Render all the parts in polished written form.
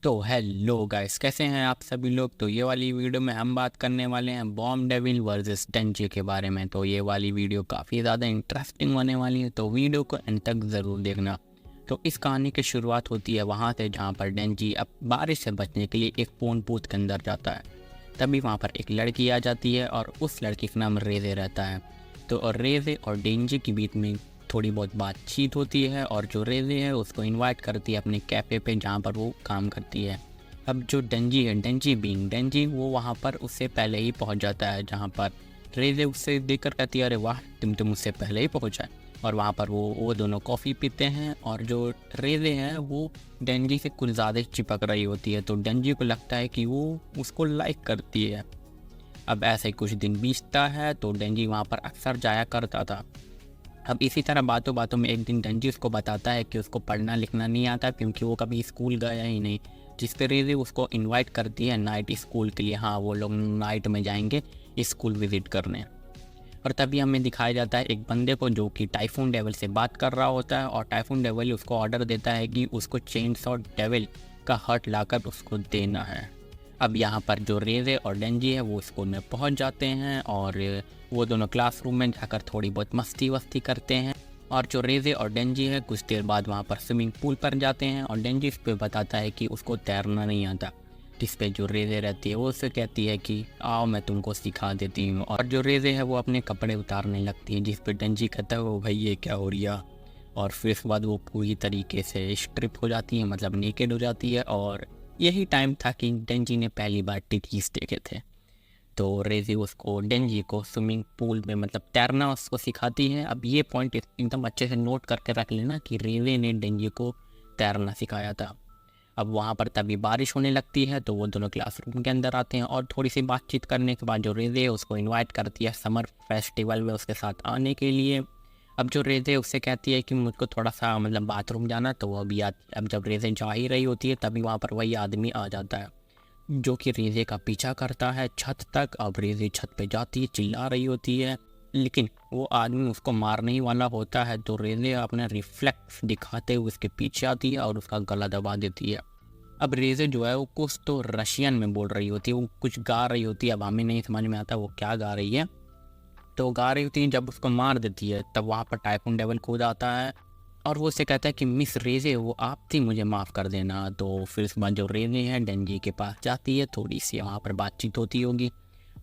तो hello guys, कैसे हैं आप सभी लोग। तो ये वाली वीडियो में हम बात करने वाले हैं बॉम्ब डेविल वर्सेस डेंजी के बारे में। तो ये वाली वीडियो काफ़ी ज़्यादा इंटरेस्टिंग होने वाली है, तो वीडियो को अंत तक ज़रूर देखना। तो इस कहानी की शुरुआत होती है वहाँ से जहाँ पर डेंजी अब बारिश से बचने के लिए एक फोन बूथ के अंदर जाता है। तभी वहाँ पर एक लड़की आ जाती है और उस लड़की का नाम रेजे रहता है। तो और रेजे और डेंजी के बीच में थोड़ी बहुत बातचीत होती है और जो रेजे है उसको इनवाइट करती है अपने कैफ़े पे जहाँ पर वो काम करती है। अब जो डेंजी है, डेंजी वो वहाँ पर उससे पहले ही पहुँच जाता है, जहाँ पर रेजे उससे देखकर कहती है अरे वाह तुम तो मुझसे पहले ही पहुँचा। और वहाँ पर वो दोनों कॉफ़ी पीते हैं और जो रेजे है वो डेंजी से कुछ ज़्यादा चिपक रही होती है। तो डेंजी को लगता है कि वो उसको लाइक करती है। अब ऐसे कुछ दिन बीतता है तो डेंजी वहाँ पर अक्सर जाया करता था। अब इसी तरह बातों बातों में एक दिन डेंजी उसको बताता है कि उसको पढ़ना लिखना नहीं आता क्योंकि वो कभी स्कूल गया ही नहीं। जिस पे रेज़े उसको इनवाइट करती है नाइट स्कूल के लिए। हाँ, वो लोग नाइट में जाएंगे स्कूल विज़िट करने। और तभी हमें दिखाया जाता है एक बंदे को जो कि टाइफून डेविल से बात कर रहा होता है और टाइफून डेविल उसको ऑर्डर देता है कि उसको चेन सॉ डेविल का हर्ट लाकर उसको देना है। अब यहाँ पर जो रेज़े और डेंजी है वो स्कूल में पहुँच जाते हैं और वो दोनों क्लासरूम में जाकर थोड़ी बहुत मस्ती वस्ती करते हैं। और जो रेज़े और डेंजी है कुछ देर बाद वहाँ पर स्विमिंग पूल पर जाते हैं और डेंजी इस पर बताता है कि उसको तैरना नहीं आता। जिस पे जो रेज़े रहती है वो उससे कहती है कि आओ मैं तुमको सिखा देती हूँ। और जो रेज़े है वो अपने कपड़े उतारने लगती है, जिस पे डेंजी कहता है वो भाई ये क्या हो रहा। और फिर इसके बाद वो पूरी तरीके से स्ट्रिप हो जाती है, मतलब नेकेड हो जाती है। और यही टाइम था कि डेंजी ने पहली बार टिटीज देखे थे। तो रेज़ी उसको डेंजी को स्विमिंग पूल में मतलब तैरना उसको सिखाती है। अब ये पॉइंट एकदम अच्छे से नोट करके रख लेना कि रेज़ी ने डेंजी को तैरना सिखाया था। अब वहाँ पर तभी बारिश होने लगती है तो वो दोनों क्लासरूम के अंदर आते हैं और थोड़ी सी बातचीत करने के बाद जो रेज़े है उसको इनवाइट करती है समर फेस्टिवल में उसके साथ आने के लिए। अब जो रेज़े उससे कहती है कि मुझको थोड़ा सा मतलब बाथरूम जाना, तो वो अभी अब जब रेज़े जा ही रही होती है तभी वहाँ पर वही आदमी आ जाता है जो कि रेज़े का पीछा करता है छत तक। अब रेज़े छत पे जाती है, चिल्ला रही होती है, लेकिन वो आदमी उसको मारने ही वाला होता है। तो रेज़े अपना रिफ्लेक्स दिखाते हुए उसके पीछे आती है और उसका गला दबा देती है। अब रेज़े जो है वो कुछ तो रशियन में बोल रही होती है, वो कुछ गा रही होती है। अब हमें नहीं समझ में आता वो क्या गा रही है। तो गा रही होती है, जब उसको मार देती है तब वहाँ पर टाइफून डेविल कूद आता है और वो उससे कहता है कि मिस रेज़े वो आप थी, मुझे माफ़ कर देना। तो फिर उसके बाद जो रेज़े है डेंजी के पास जाती है, थोड़ी सी वहाँ पर बातचीत होती होगी।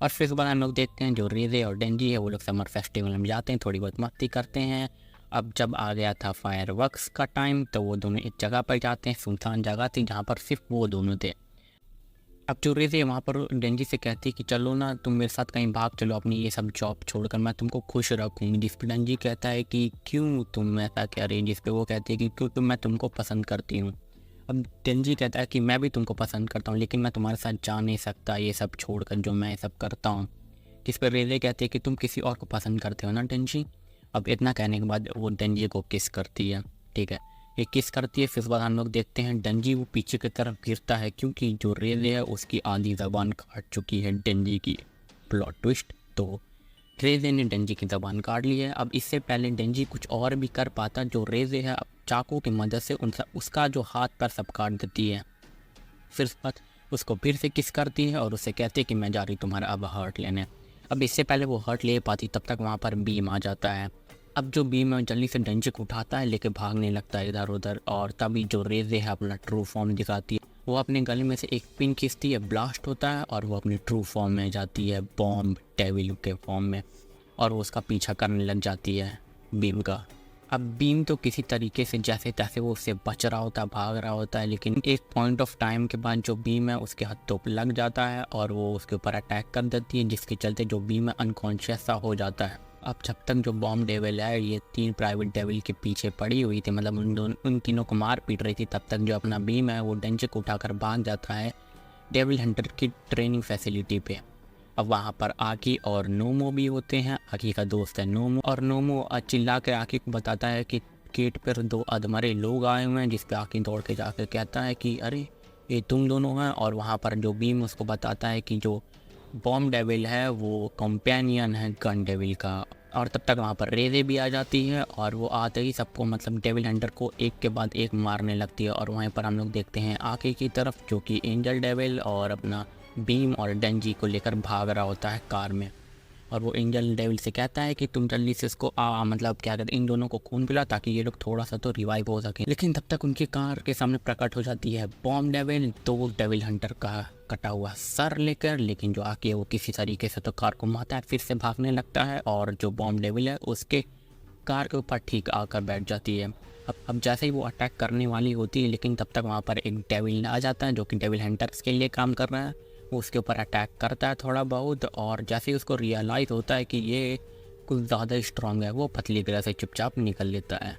और फिर उसके बाद हम लोग देखते हैं जो रेज़े और डेंजी है वो लोग समर फेस्टिवल में जाते हैं, थोड़ी बहुत मस्ती करते हैं। अब जब आ गया था फायरवर्क्स का टाइम तो वो दोनों एक जगह पर जाते हैं, सुनसान जगह थी जहाँ पर सिर्फ वो दोनों थे। अब जो रेज़े वहाँ पर डेंजी से कहती है कि चलो ना तुम मेरे साथ कहीं भाग चलो अपनी ये सब जॉब छोड़कर, मैं तुमको खुश रखूँगी। जिस पर डेंजी कहता है कि क्यों तुम ऐसा कह रही, जिस पे वो कहती है कि क्योंकि मैं तुमको पसंद करती हूँ। अब डेंजी कहता है कि मैं भी तुमको पसंद करता हूँ लेकिन मैं तुम्हारे साथ जा नहीं सकता ये सब छोड़कर जो मैं ये सब करता हूँ। जिस पर रेज़े कहती है कि तुम किसी और को पसंद करते हो ना डेंजी। अब इतना कहने के बाद वो डेंजी को किस करती है, ठीक है, ये किस करती है। फिर उसके बाद हम लोग देखते हैं डेंजी वो पीछे की तरफ गिरता है क्योंकि जो रेज़े है उसकी आधी ज़बान काट चुकी है डेंजी की। प्लॉट ट्विस्ट, तो रेज़े ने डेंजी की ज़बान काट ली है। अब इससे पहले डेंजी कुछ और भी कर पाता, जो रेज़े है अब चाकू की मदद से उसका जो हाथ पैर सब काट देती है। फिर उसके बाद उसको फिर से किस करती है और उससे कहती है कि मैं जा रही तुम्हारा अब हर्ट लेने। अब इससे पहले वो हर्ट ले पाती तब तक वहाँ पर बीम आ जाता है। अब जो बीम है जल्दी से डेंजी को उठाता है, लेके भागने लगता है इधर उधर। और तभी जो रेज़े है अपना ट्रू फॉर्म दिखाती है, वो अपने गले में से एक पिन खींचती है, ब्लास्ट होता है और वो अपनी ट्रू फॉर्म में जाती है, बॉम्ब डेविल के फॉर्म में। और वो उसका पीछा करने लग जाती है बीम का। अब बीम तो किसी तरीके से जैसे तैसे वो उससे बच रहा होता है, भाग रहा होता है, लेकिन एक पॉइंट ऑफ टाइम के बाद जो बीम है उसके हाथों पर लग जाता है और वो उसके ऊपर अटैक कर देती है, जिसके चलते जो बीम है अनकॉन्शियस सा हो जाता है। अब जब तक जो बॉम्ब डेविल है ये 3 प्राइवेट डेविल के पीछे पड़ी हुई थी, मतलब उन तीनों को मार पीट रही थी, तब तक जो अपना बीम है वो डेंजी को उठाकर भाग जाता है डेविल हंटर की ट्रेनिंग फैसिलिटी पे। अब वहाँ पर आकी और नोमो भी होते हैं, आकी का दोस्त है नोमो। और नोमो चिल्ला के आकी को बताता है कि गेट पर 2 अधमरे लोग आए हुए हैं, जिस पे आकी दौड़ के जाकर कहता है कि अरे ये तुम दोनों हैं। और वहाँ पर जो बीम उसको बताता है कि जो बॉम्ब डेविल है वो कंपेनियन है गन डेविल का, और तब तक वहाँ पर रेजे भी आ जाती है और वो आते ही सबको मतलब डेविल हंटर को एक के बाद एक मारने लगती है। और वहीं पर हम लोग देखते हैं आगे की तरफ जो कि एंजल डेविल और अपना बीम और डेंजी को लेकर भाग रहा होता है कार में। और वो एंजल डेविल से कहता है कि तुम जल्दी से इसको मतलब क्या कहते हैं इन दोनों को खून पिला ताकि ये लोग थोड़ा सा तो रिवाइव हो सके। लेकिन तब तक उनकी कार के सामने प्रकट हो जाती है बॉम्ब डेविल, तो वो डेविल हंटर का कटा हुआ सर लेकर, लेकिन जो आके वो किसी तरीके से तो कार को मारता है, फिर से भागने लगता है और जो बॉम्ब डेविल है उसके कार के ऊपर ठीक आकर बैठ जाती है। अब जैसे ही वो अटैक करने वाली होती है, लेकिन तब तक वहाँ पर एक डेविल आ जाता है जो कि डेविल हंटर्स के लिए काम कर रहा है। वो उसके ऊपर अटैक करता है थोड़ा बहुत, और जैसे ही उसको रियलाइज़ होता है कि ये कुछ ज़्यादा स्ट्रांग है, वो पतली तरह से चुपचाप निकल लेता है।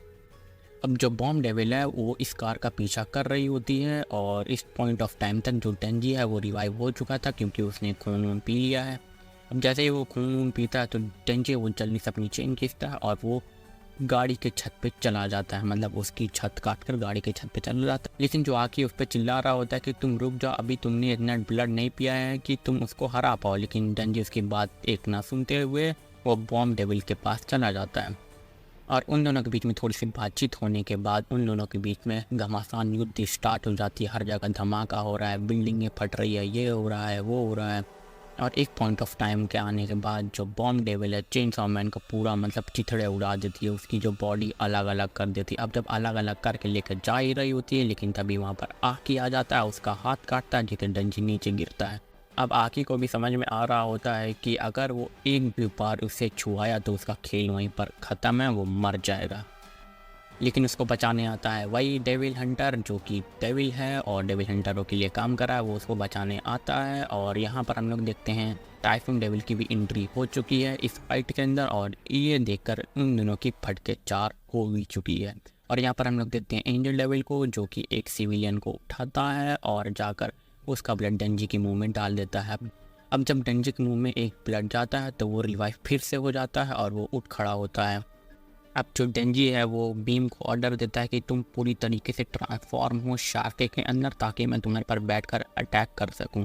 अब जो बॉम्ब डेविल है वो इस कार का पीछा कर रही होती है और इस पॉइंट ऑफ टाइम तक जो डेंजी है वो रिवाइव हो चुका था क्योंकि उसने खून वून पी लिया है। अब जैसे ही वो खून वून पीता है तो डेंजी वो जल्दी से अपनी चेन खींचता है और वो गाड़ी के छत पे चला जाता है, मतलब उसकी छत काट कर गाड़ी के छत पे चला जाता है। लेकिन जो आके उस पर चिल्ला रहा होता है कि तुम रुक जाओ, अभी तुमने इतना ब्लड नहीं पिया है कि तुम उसको हरा पाओ। लेकिन डेंजी उसकी बात एक ना सुनते हुए वो बॉम्ब डेविल के पास चला जाता है और उन दोनों के बीच में थोड़ी सी बातचीत होने के बाद उन दोनों के बीच में घमासान युद्ध स्टार्ट हो जाती है। हर जगह धमाका हो रहा है, बिल्डिंगें फट रही है, ये हो रहा है, वो हो रहा है। और एक पॉइंट ऑफ टाइम के आने के बाद जो बॉम्ब डेविल है चेनसॉ मैन को पूरा मतलब चिथड़े उड़ा देती है, उसकी जो बॉडी अलग अलग कर देती है। अब जब अलग अलग करके लेकर जा ही रही होती है, लेकिन तभी वहाँ पर आकी आ जाता है, उसका हाथ काटता है जिसे डेंजी नीचे गिरता है। अब आकी को भी समझ में आ रहा होता है कि अगर वो एक भी बार उसे छुआया तो उसका खेल वहीं पर ख़त्म है, वो मर जाएगा। लेकिन उसको बचाने आता है वही डेविल हंटर जो कि डेविल है और डेविल हंटरों के लिए काम कर रहा है, वो उसको बचाने आता है। और यहाँ पर हम लोग देखते हैं टाइफून डेविल की भी एंट्री हो चुकी है इस फाइट के अंदर और ये देखकर उन दोनों की फटके 4 हो भी चुकी है। और यहाँ पर हम लोग देखते हैं एंजल डेविल को जो कि एक सिविलियन को उठाता है और जाकर उसका ब्लड डेंजी के मुंह में डाल देता है। अब जब डेंजी के मुंह में एक ब्लड जाता है तो वो रिवाइव फिर से हो जाता है और वो उठ खड़ा होता है। अब जो डेंजी है वो बीम को ऑर्डर देता है कि तुम पूरी तरीके से ट्रांसफॉर्म हो शार्क के अंदर ताकि मैं तुम्हारे पर बैठकर अटैक कर सकूं।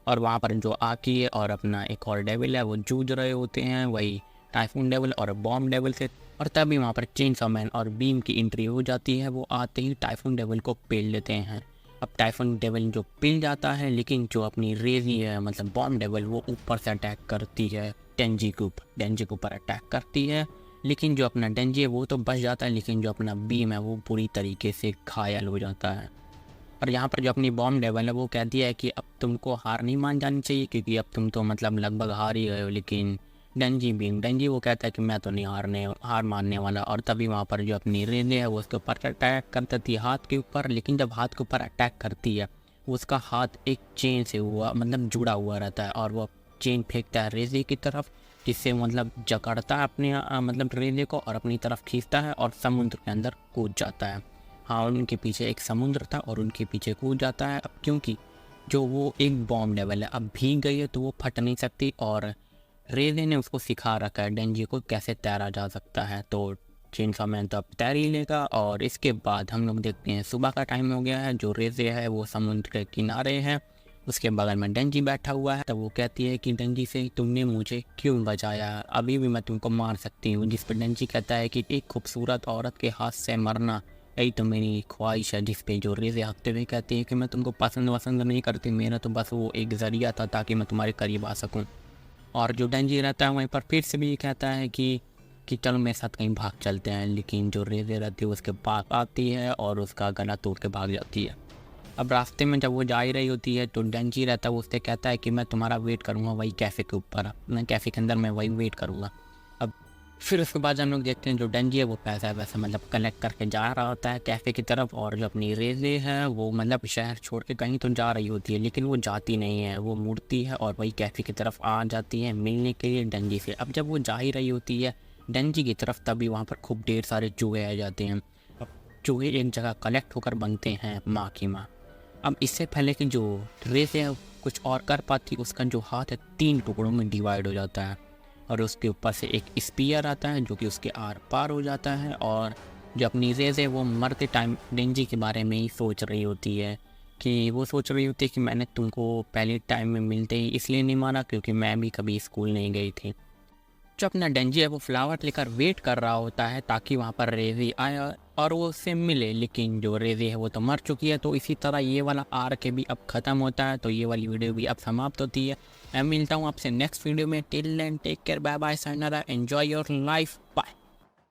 और वहाँ पर जो आकी है और अपना एक और डेविल है वो जूझ रहे होते हैं, वही टाइफून डेविल और बॉम्ब डेविल से। और तभी वहाँ पर चेनसॉ मैन और बीम की एंट्री हो जाती है। वो आते ही टाइफून डेविल को पेल लेते हैं। अब टाइफून डेविल जो पिल जाता है, लेकिन जो अपनी रेजी है मतलब बॉम्ब डेविल वो ऊपर से अटैक करती है डेंजी के ऊपर अटैक करती है। लेकिन जो अपना डेंजी है वो तो बच जाता है, लेकिन जो अपना बीम है वो पूरी तरीके से घायल हो जाता है। और यहाँ पर जो अपनी बॉम्ब डेविल है वो कहती है कि अब तुमको हार नहीं मान जानी चाहिए क्योंकि अब तुम तो मतलब लगभग हार ही गए हो। लेकिन डेंजी वो कहता है कि मैं तो नहीं हार मानने वाला। और तभी वहाँ पर जो अपनी रेले है वो उसके ऊपर अटैक कर देती है हाथ के ऊपर। लेकिन जब हाथ के ऊपर अटैक करती है वो उसका हाथ एक चेन से हुआ मतलब जुड़ा हुआ रहता है और वो चेन फेंकता है रेजे की तरफ, जिससे मतलब जकड़ता है अपने मतलब रेले को और अपनी तरफ खींचता है और समुद्र के अंदर कूद जाता है। हाँ, उनके पीछे एक समुद्र था और उनके पीछे कूद जाता है। अब क्योंकि जो वो एक बॉम्ब डेविल है अब भीग गई है तो वो फट नहीं सकती और रेले ने उसको सिखा रखा है डेंजी को कैसे तैरा जा सकता है। तो चेनसॉ मैन तो अब तैर ही लेगा। और इसके बाद हम लोग देखते हैं सुबह का टाइम हो गया है, जो रेजे है वो समुद्र के किनारे है, उसके बगल में डेंजी बैठा हुआ है। तब वो कहती है कि डेंजी से तुमने मुझे क्यों बचाया, अभी भी मैं तुमको मार सकती हूँ। जिस पर डेंजी कहता है कि एक खूबसूरत औरत के हाथ से मरना यही तो मेरी ख्वाहिश है। जिस पे जो रेजे हफ्ते हुए कहती है कि मैं तुमको पसंद नहीं करती, मेरा तो बस वो एक ज़रिया था ताकि मैं तुम्हारे करीब आ सकूँ। और जो डेंजी रहता है वहीं पर फिर से भी कहता है कि चलो मेरे साथ कहीं भाग चलते हैं। लेकिन जो रेजे रहती है उसके पास आती है और उसका गला तोड़ के भाग जाती है। अब रास्ते में जब वो जा ही रही होती है तो डेंजी रहता है वो उससे कहता है कि मैं तुम्हारा वेट करूँगा वही कैफ़े के ऊपर, मैं कैफ़े के अंदर मैं वही वेट करूँगा। अब फिर उसके बाद हम लोग देखते हैं जो डेंजी है वो पैसा मतलब कलेक्ट करके जा रहा होता है कैफ़े की तरफ। और जो अपनी रेजे है वो मतलब शहर छोड़ के कहीं तो जा रही होती है, लेकिन वो जाती नहीं है, वो मुड़ती है और वही कैफ़े की तरफ आ जाती है मिलने के लिए डेंजी से। अब जब वो जा ही रही होती है डेंजी की तरफ, तभी वहाँ पर खूब ढेर सारे चूहे आ जाते हैं। अब चूहे एक जगह कलेक्ट होकर बनते हैं माँ की माँ। अब इससे पहले कि जो रेजे है कुछ और कर पाती, उसका जो हाथ है 3 टुकड़ों में डिवाइड हो जाता है और उसके ऊपर से एक स्पीयर आता है जो कि उसके आर पार हो जाता है। और जो अपनी रेज है वो मरते टाइम डेंजी के बारे में ही सोच रही होती है कि वो सोच रही होती है कि मैंने तुमको पहले टाइम में मिलते ही इसलिए नहीं मारा क्योंकि मैं भी कभी स्कूल नहीं गई थी। जो अपना डेंजी है वो फ्लावर लेकर वेट कर रहा होता है ताकि वहाँ पर रेजी आए और वो उससे मिले, लेकिन जो रेजी है वो तो मर चुकी है। तो इसी तरह ये वाला आर्क भी अब ख़त्म होता है, तो ये वाली वीडियो भी अब समाप्त होती है। मैं मिलता हूँ आपसे नेक्स्ट वीडियो में। Till then take care, bye bye, sayonara, enjoy your life, bye.